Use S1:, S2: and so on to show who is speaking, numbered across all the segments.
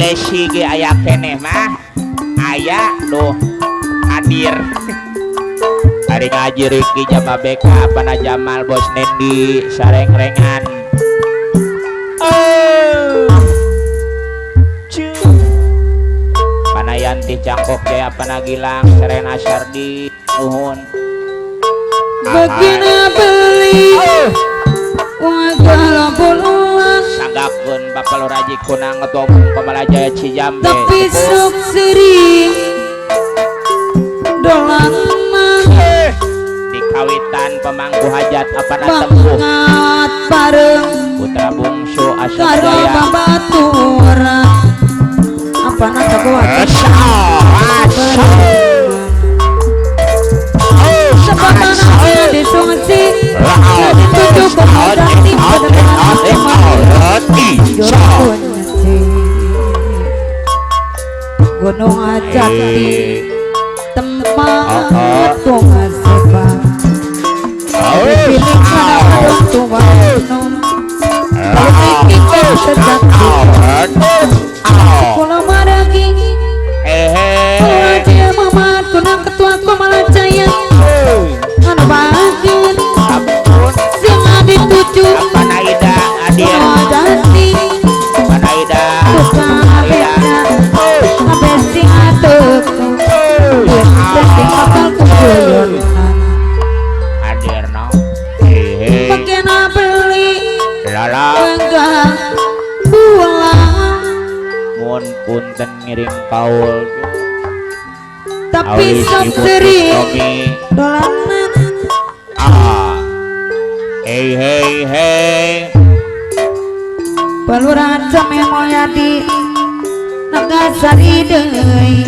S1: Esi ge aya keneh mah aya duh hadir hari ngaji Riki Jama Beka Pana Jamal Bos Nendi sareng-rengan Panayanti Cangkok Jaya Panagilang Serena Syardi nuhun
S2: Bagina beli wajah bola
S1: sanggapkeun Bapak Luraji Kunang Ketua Umum Kamalajaya Cijambe
S2: tapi sok sering dolan
S1: dikawitan pemangku hajat apa tempuh
S2: banget bareng
S1: putra bungsu Asam
S2: karo
S1: Jaya
S2: babaturan apa nata kuat sebabana disungsi dituju kemudani Gunung Ajati tempat bunga sebab pilih karena orang tua politik sejati Pulau Maragi Pelajar Muhammad Kunang Ketua Kamalajaya anu bahagian sing dituju
S1: Panaida Adir
S2: Ajati
S1: Panaida
S2: tukang beda abe sing atuk sing bakal kuyon
S1: Adir no
S2: Bagena beli
S1: lala
S2: enggak pulang
S1: mun punten ngiring kaul
S2: tapi sok sering dolanan
S1: hey
S2: Pelurahan Jame Moyadi Nagasari deui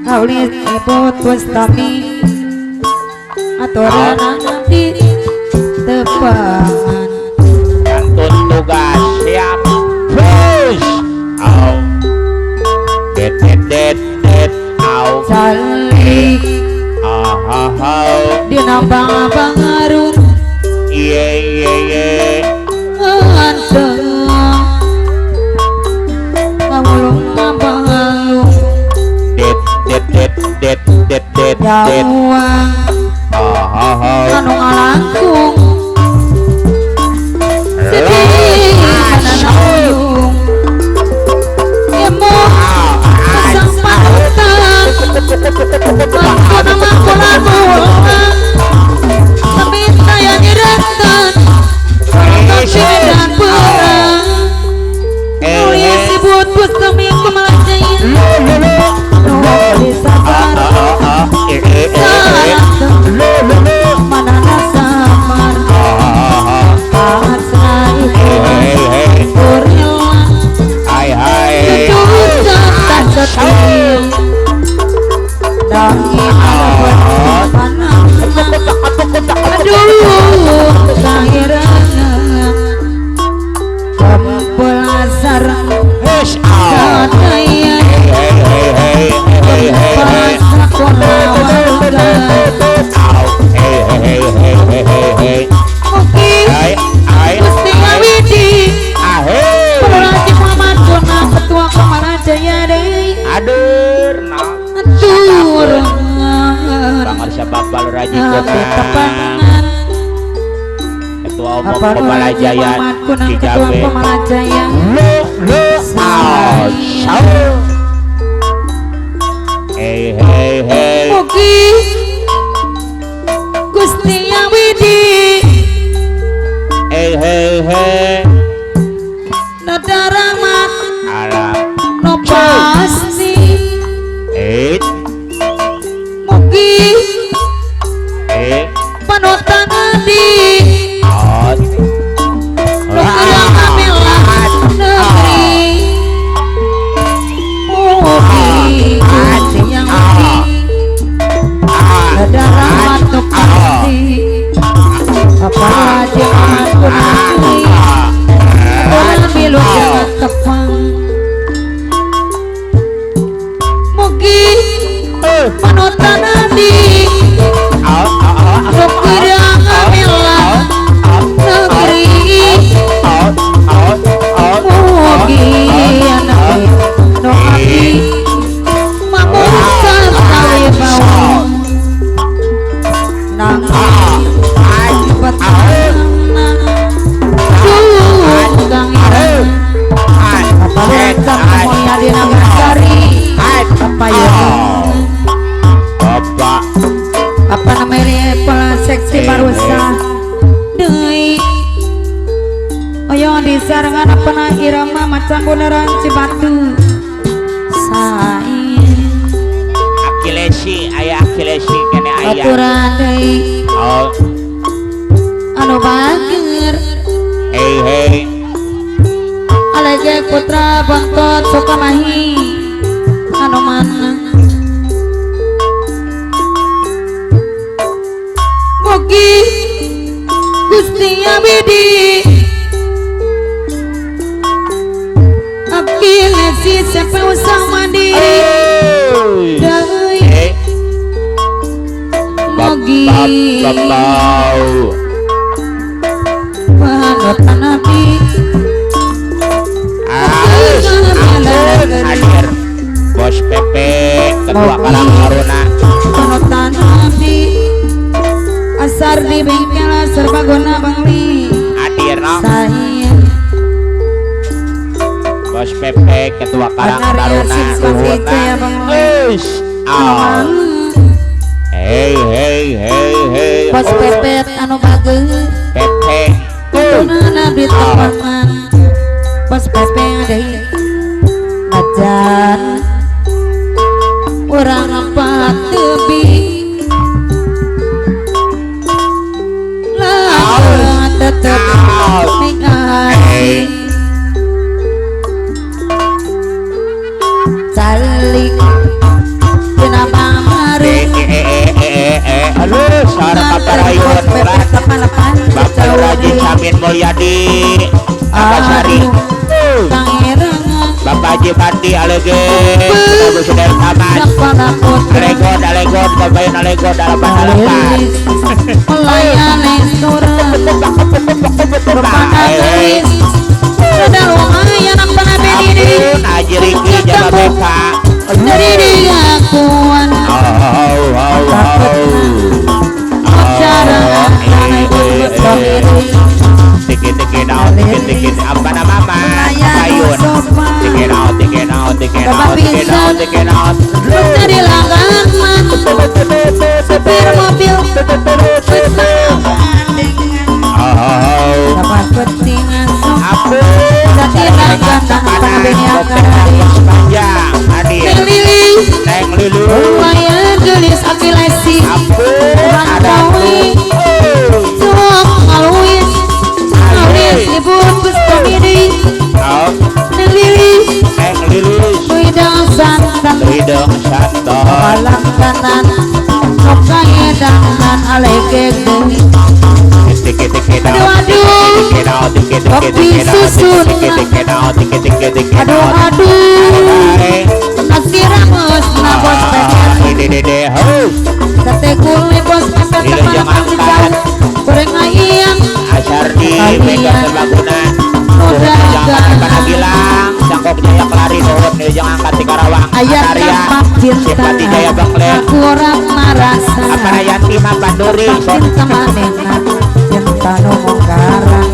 S2: Aulis Ibut Bustami Aturan di tepangan
S1: kantun tugas siap push au det au
S2: Salik Dina bang-bangarun
S1: iya
S2: Anteng Ngawulung ngabalung
S1: det
S2: Jauang Anu ngalangkung Sedih Kananayung Emo Pasang panutan Mangkona mangkona mulang Tapi saya nyerahkan Tapi dan perang Nulis ibut Bustami Kamalajaya Nulis sabar Mana nasamar Asai Kurila Kejutan tak setil Dangi ada panang Aduh Sairana Kempelasan Sadaya Kempelasan Warga Oke Gusti Awidi Peluraji Muhammad Kunang Ketua Kamalajaya deui
S1: adur no
S2: Atur
S1: Pangarsa Bapak Luraji
S2: Tapi
S1: Kunang
S2: tepangan
S1: Ketua Umum
S2: Bapak Luraji
S1: Kamalajaya
S2: Muhammad Kunang Ketua
S1: Cijambe
S2: Kamalajaya
S1: hey
S2: Mugi Gusti Awidi
S1: hey
S2: Nadaramat
S1: alam
S2: No pasti Mugi Panutan adi Nukarang amelan negeri Mugi Gusti yang macam beneran Cibatu sae
S1: Akilesi aya akilesi kene aya
S2: aturan deui
S1: oh
S2: anu bager
S1: hei
S2: Alege putra bontot Sukamahi anu mana mugi Gusti Abdi Akilesi sepe usah mandiri deui mugi
S1: babau
S2: panutan Nabi
S1: hadir Bos Pepe ketua Karang Taruna
S2: panutan Nabi asar di bengkel serbaguna bangli
S1: hadir no
S2: saya
S1: Bos Pepe ketua Karang Taruna Uis hei
S2: Bos Pepet anu bageus
S1: Pepe
S2: tunana abdi tepangan Bos Pepe deui ngajar urang apa teubi lah tetep ningali calik dina pamaru
S1: halo sareng kaparayun Bapak Raji Samin Mulyadi Akasari Bapak Haji Bandi Alege Bapak Sudar Taman Alegon Bapak Alegon dalam halaman
S2: melayani surat berpangkatris sudah lumayan apa nabi diri
S1: Haji Riki Jawa Beka
S2: dari dia kuan cara
S1: Dikit apa nama Ayun Dikit
S2: dari langganan supir mobil dapat pentingan
S1: Aku
S2: jadi langganan apa nabi
S1: panjang hadir
S2: lili
S1: Neng Lulu
S2: lumayan gelis akilesi
S1: Aku
S2: rangkawi sok ngaluis ibu pustomidi neng lili
S1: Neng Lulu
S2: widang santan
S1: Ridho Santo
S2: alam kanan nokaya dangan alekeg kopi susun aduh nasi ramus na bos pepet sate kuli bos pepet teman jauh goreng ayam
S1: Asar di Mega Serbaguna jangan pada bilang Sangkok Jaya Kelari Nuhun jangan angkat di Karawang
S2: ayat
S1: Arya
S2: tampak
S1: Simpati Jaya Banglen
S2: aku orang marasa
S1: apa Yanti Mapanduri
S2: cinta manena cinta nomongkarang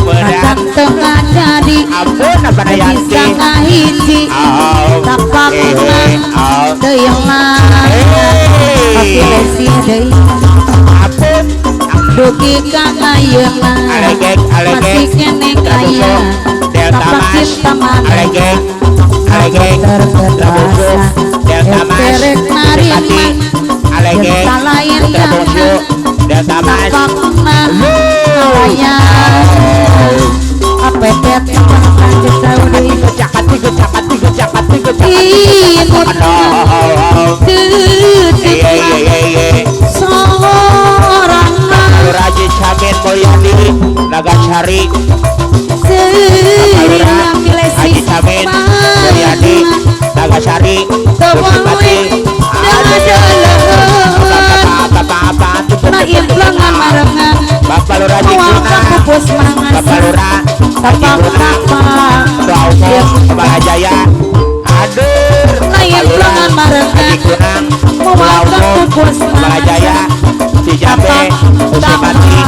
S1: Berat
S2: tengah jadi
S1: ampun apa Yanti
S2: bisa ngahiji tapak teyang akilesi deui
S1: ampun
S2: dugi kakayeuna
S1: alegek
S2: masih kene kaya tapak cinta manena terbedasa terek narima
S1: alegek
S2: cinta lain
S1: Delta Mas
S2: tapakna layan apepet lanjut jauh deui imut seorang
S1: Raji Samin Mulyadi Nagasari Haji Samin Mulyadi Nagasari Kusipati
S2: na implangan marengan
S1: Bapak Lurah Jikuna
S2: pupus mangan
S1: Bapak Lurah
S2: tapak
S1: Ketua Umum Kepala Jaya hadir
S2: na implangan marengan
S1: Kunang
S2: mewakil pupus
S1: Kepala Jaya si Jambe Kusipati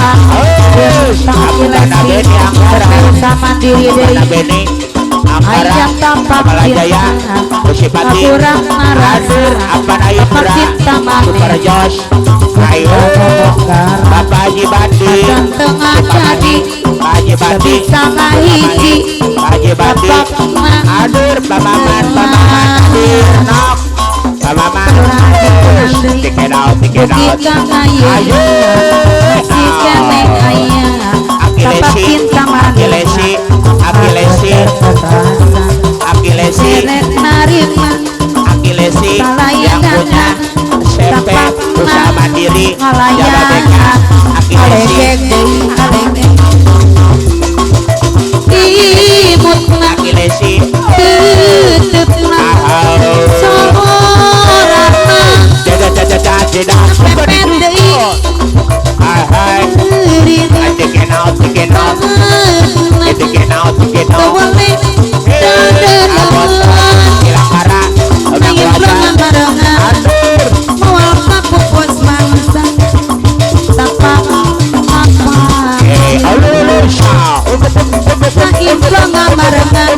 S1: Abdana Beni Angkara
S2: sama diri deui
S1: Beni Angkara
S2: ayam tampak
S1: Kepala Jaya Kusipati
S2: kurang
S1: hadir apa Ayudra Super Jos Ayo Bapak Haji Bandi
S2: tengah jadi
S1: Pak Haji Haji Bandi
S2: bisa ngahiji
S1: Haji Bandi adur pamaman hadir nok pamaman tiket out
S2: jika ngaya si kene aya
S1: Akilesi Akilesi Akilesi
S2: seret narima
S1: Akilesi yang punya SMP usaha mandiri Jababeka Akilesi
S2: imutna
S1: Akilesi
S2: tetepna sorana
S1: jeda hai tiket out
S2: tawale
S1: kira-kira
S2: nangin belum barengan
S1: adur
S2: mau pupus mangsa tapa apa
S1: alusha
S2: nangin belum barengan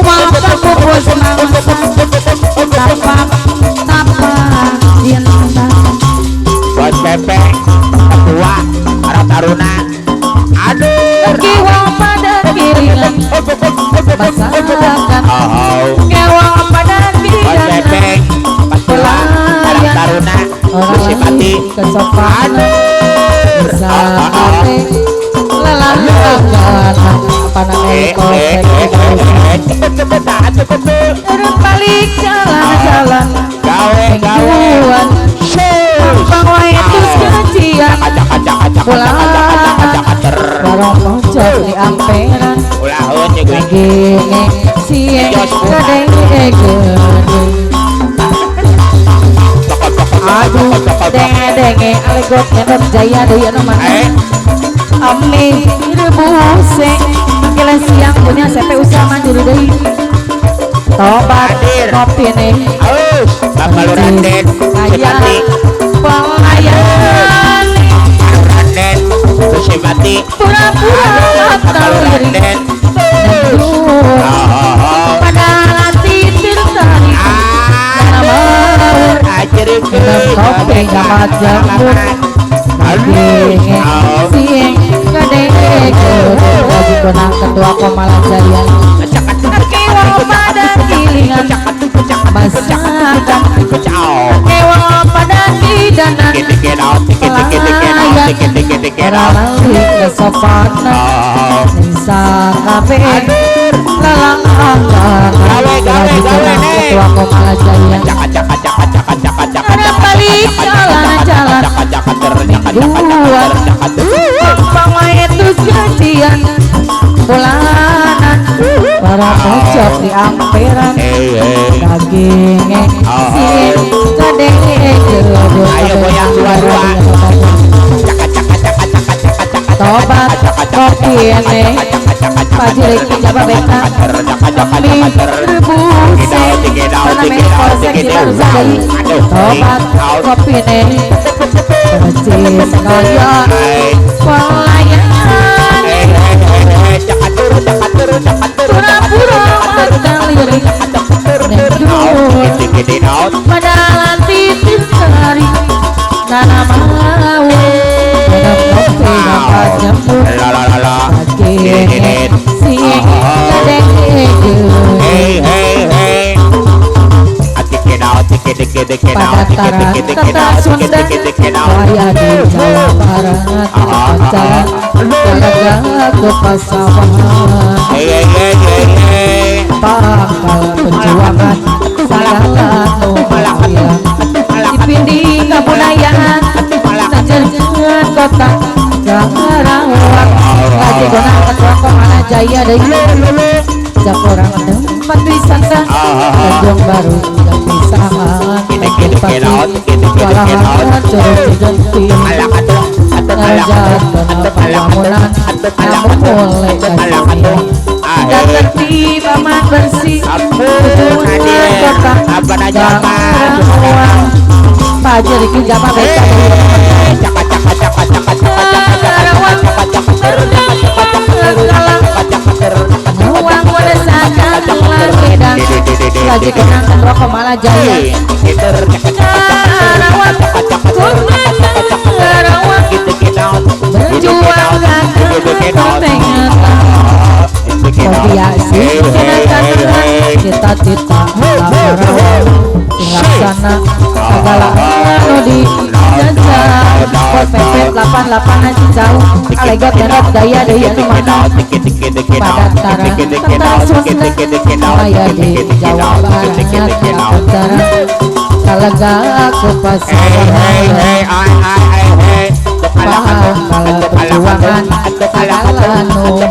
S2: mau pupus mangsa tapa cinta
S1: Bos Pepeng ketua para taruna adur
S2: kiwa pada kirilan masyarakat kiwa pada
S1: Bos
S2: kirilan
S1: Pepeng ketua para taruna bersifati
S2: kesopanan
S1: adur
S2: sampai lelalangan apa namanya terbalik jalan-jalan
S1: gawe
S2: bahwa itu kajian pulang barang pojok di amperan
S1: ulahun ya gue
S2: gini sieng gede aduh denge alegot nyedot jaya daya nomor ami rebuse kira siang punya CP usaha mandiri deh tobat kopi nih
S1: aus Bapak Luraden Sipati
S2: pelayan
S1: Luraden Sipati
S2: pura-pura
S1: Bapak Luraden
S2: pada nanti tertarik
S1: ajarin
S2: kopi sama jamur sieng gede lagi konang ketua Komala Jaya kewa pada kilingan masyarakat kewa pada hidanan pelayan ralali kesopanan nisa kabe lalang angkat lagi konang ketua Komala Jaya ada balik jalan-jalan mingguan bahwa itu gajian bulanan para pojok di amperan dagingnya si gede
S1: ayo goyang dua-dua
S2: tobat kopi ini pajirik jaba beta kami rebuse karena polsek kita usai tobat kopi ini percis kaya pelayan pura-pura mata lirik nendut pada lanti tinsari nana mau minum kopi dapat jemput pakai si pada taran kata Sunda raya di Jawa Barat pacaran jaga ke pasawahan pangkal perjuangan segala numayan dipindi kebudayaan najerjeun kota Jarawang lagi gonang ketua Komala Jaya deui jak orang tempat wisata Tanjung Baru jak pisangan Pati walahan curug jenti ngarajaan pembangunan namun boleh kasih dan tertib aman bersih tujuan kota Jarawang Pajer iki jama beka uang pada saat langedang lagi kenangan rokok malah jaya Jarawang Jarawang berjuang ganteng segala anu di jajal buat pepet 88 aja jauh alegot derot gaya deui anu mana padatara tentara swasna maya di Jawa Barat tentara kalaga aku pasaran paham kalau perjuangan segala nu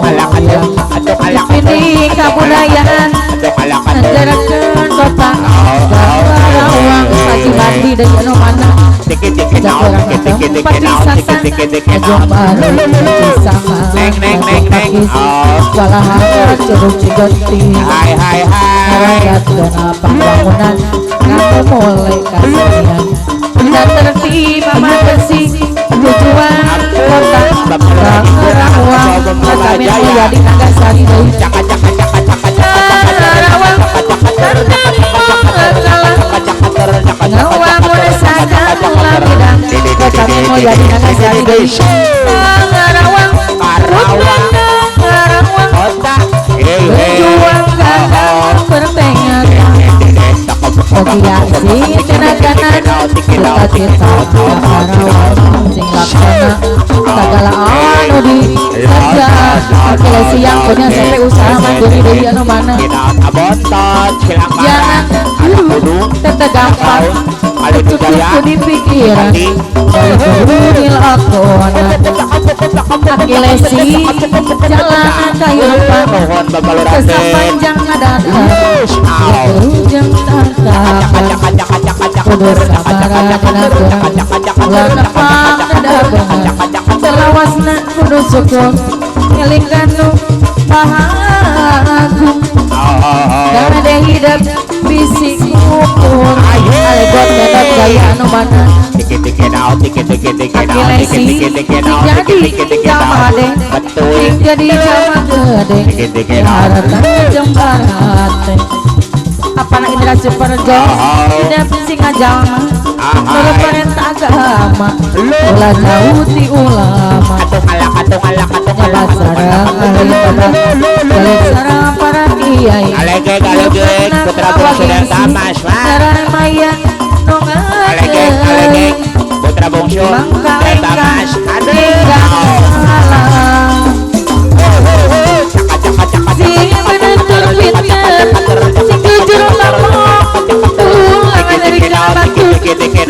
S2: ini kebudayaan menjarakan kota Karawang Haji Bandi dan anu mana jagoan tempat wisata Ejong Baru sama walahan curug Cigoti rakyat dona pembangunan kamu mulai kasihan dan tertib amat bersih tujuan kota Karawang kami mulia di Nagasari Karawang ngawamun sagala bidang kami mulia di Nagasari Karawang berjuang gagah berpengen Ogiasi tenaganan cita-cita Karawang sing laksana segala anu di saja kalau siang punya sampai usaha mandiri dari anu mana jangan tetap gampang cukup di pikiran dari lakon akilesi jalan kehidupan kesepanjang datang berujung tangkapan kudu sabaran nageran ulah nepang dagangan selawasna kudu syukur ngelingkan nu bahagung gade hidup bisik ukur alegot metot gaya anu mana akilesi jadi jamade jadi jama gede haratan jembarate apana indra superjo tidak singa jama nurut perintah agama ulah jauh ti ulama nyabat sarang ahli tabak balik sarang para kiai
S1: putra bungsu dan tamas
S2: sarang maya nongakeun
S1: putra bungsu dan tamas
S2: sing menutur pinter sing jujur lapok ulangan dari batu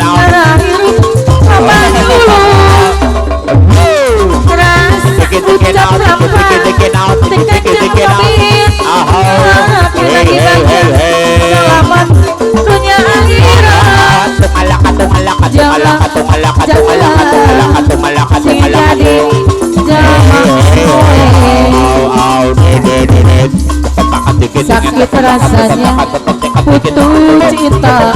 S2: arah hirup abah dulu keras ucap rampak tekan jempit kira-kira selamat dunia akhirat jalan sing jadi jamaah sakit rasanya putus cinta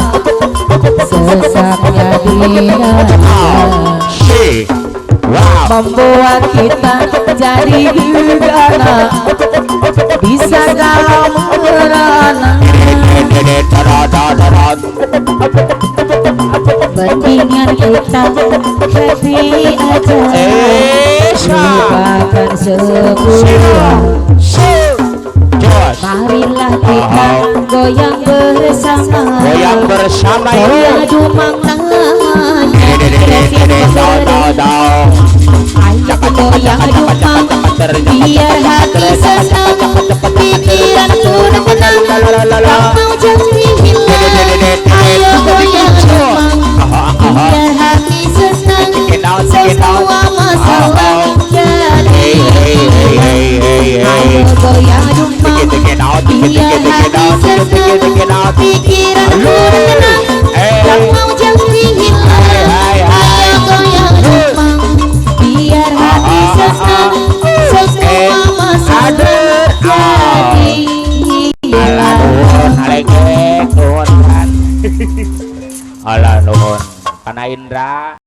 S2: sesaknya dia membuat kita jadi gegana bisa galau merana mendingan kita happy aja lupakan semua marilah kita goyang bersama goyang dumang nanya ayo goyang dumang biar hati senang pikiran pun tenang mau jadi hilang ayo goyang dumang biar hati senang semua masalah jadi ayo goyang dumang biar hati senang pikiran pun tenang mau jadi hilang ayo goyang dumang biar hati senang semua masalah jadi hilang
S1: Alah nuhun kana Indra